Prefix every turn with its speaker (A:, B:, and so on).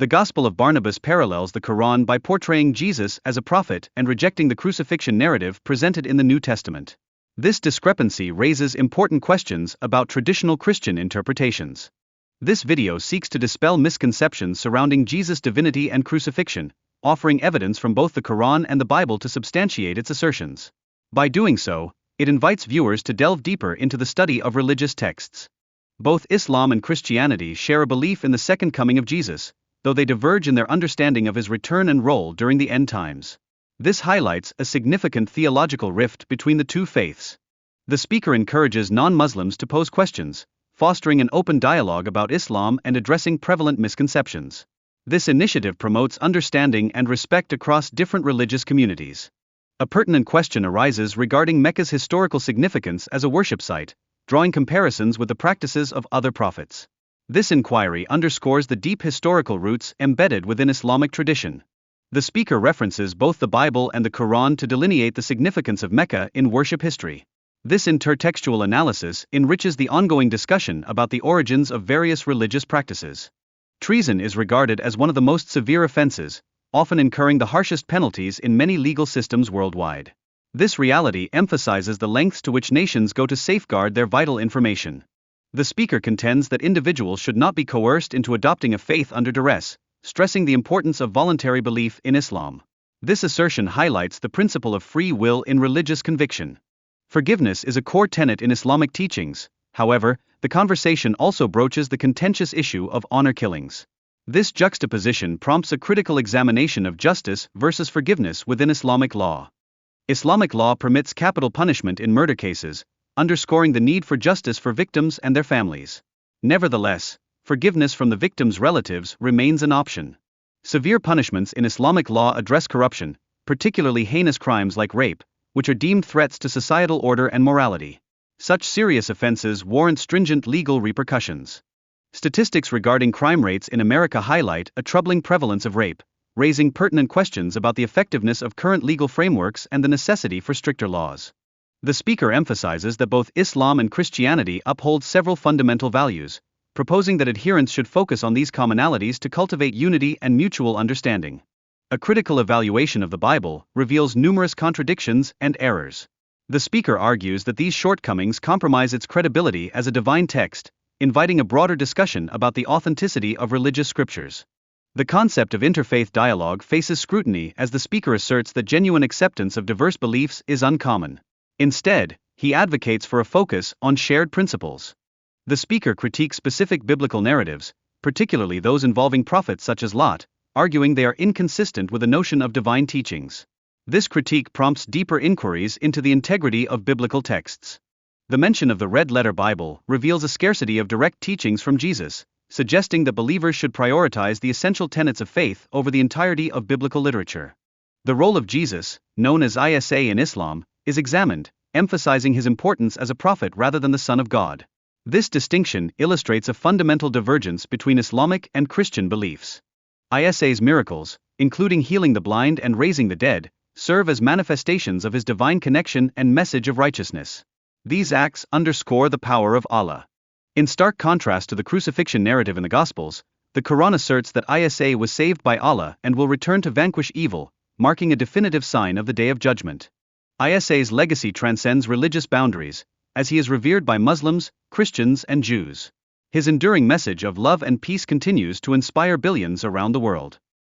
A: The Gospel of Barnabas parallels the Quran by portraying Jesus as a prophet and rejecting the crucifixion narrative presented in the New Testament. This discrepancy raises important questions about traditional Christian interpretations. This video seeks to dispel misconceptions surrounding Jesus' divinity and crucifixion, offering evidence from both the Quran and the Bible to substantiate its assertions. By doing so, it invites viewers to delve deeper into the study of religious texts. Both Islam and Christianity share a belief in the second coming of Jesus, though they diverge in their understanding of his return and role during the end times. This highlights a significant theological rift between the two faiths. The speaker encourages non-Muslims to pose questions, fostering an open dialogue about Islam and addressing prevalent misconceptions. This initiative promotes understanding and respect across different religious communities. A pertinent question arises regarding Mecca's historical significance as a worship site, drawing comparisons with the practices of other prophets. This inquiry underscores the deep historical roots embedded within Islamic tradition. The speaker references both the Bible and the Quran to delineate the significance of Mecca in worship history. This intertextual analysis enriches the ongoing discussion about the origins of various religious practices. Treason is regarded as one of the most severe offenses, often incurring the harshest penalties in many legal systems worldwide. This reality emphasizes the lengths to which nations go to safeguard their vital information. The speaker contends that individuals should not be coerced into adopting a faith under duress, stressing the importance of voluntary belief in Islam. This assertion highlights the principle of free will in religious conviction. Forgiveness is a core tenet in Islamic teachings. However, the conversation also broaches the contentious issue of honor killings. This juxtaposition prompts a critical examination of justice versus forgiveness within Islamic law. Islamic law permits capital punishment in murder cases, underscoring the need for justice for victims and their families. Nevertheless, forgiveness from the victim's relatives remains an option. Severe punishments in Islamic law address corruption, particularly heinous crimes like rape, which are deemed threats to societal order and morality. Such serious offenses warrant stringent legal repercussions. Statistics regarding crime rates in America highlight a troubling prevalence of rape, raising pertinent questions about the effectiveness of current legal frameworks and the necessity for stricter laws. The speaker emphasizes that both Islam and Christianity uphold several fundamental values, proposing that adherents should focus on these commonalities to cultivate unity and mutual understanding. A critical evaluation of the Bible reveals numerous contradictions and errors. The speaker argues that these shortcomings compromise its credibility as a divine text, inviting a broader discussion about the authenticity of religious scriptures. The concept of interfaith dialogue faces scrutiny as the speaker asserts that genuine acceptance of diverse beliefs is uncommon. Instead, he advocates for a focus on shared principles. The speaker critiques specific biblical narratives, particularly those involving prophets such as Lot, arguing they are inconsistent with the notion of divine teachings. This critique prompts deeper inquiries into the integrity of biblical texts. The mention of the Red Letter Bible reveals a scarcity of direct teachings from Jesus, suggesting that believers should prioritize the essential tenets of faith over the entirety of biblical literature. The role of Jesus, known as Isa in Islam, is examined, emphasizing his importance as a prophet rather than the Son of God. This distinction illustrates a fundamental divergence between Islamic and Christian beliefs. Isa's miracles, including healing the blind and raising the dead, serve as manifestations of his divine connection and message of righteousness. These acts underscore the power of Allah. In stark contrast to the crucifixion narrative in the Gospels, the Quran asserts that Isa was saved by Allah and will return to vanquish evil, marking a definitive sign of the Day of Judgment. Isa's legacy transcends religious boundaries, as he is revered by Muslims, Christians, and Jews. His enduring message of love and peace continues to inspire billions around the world.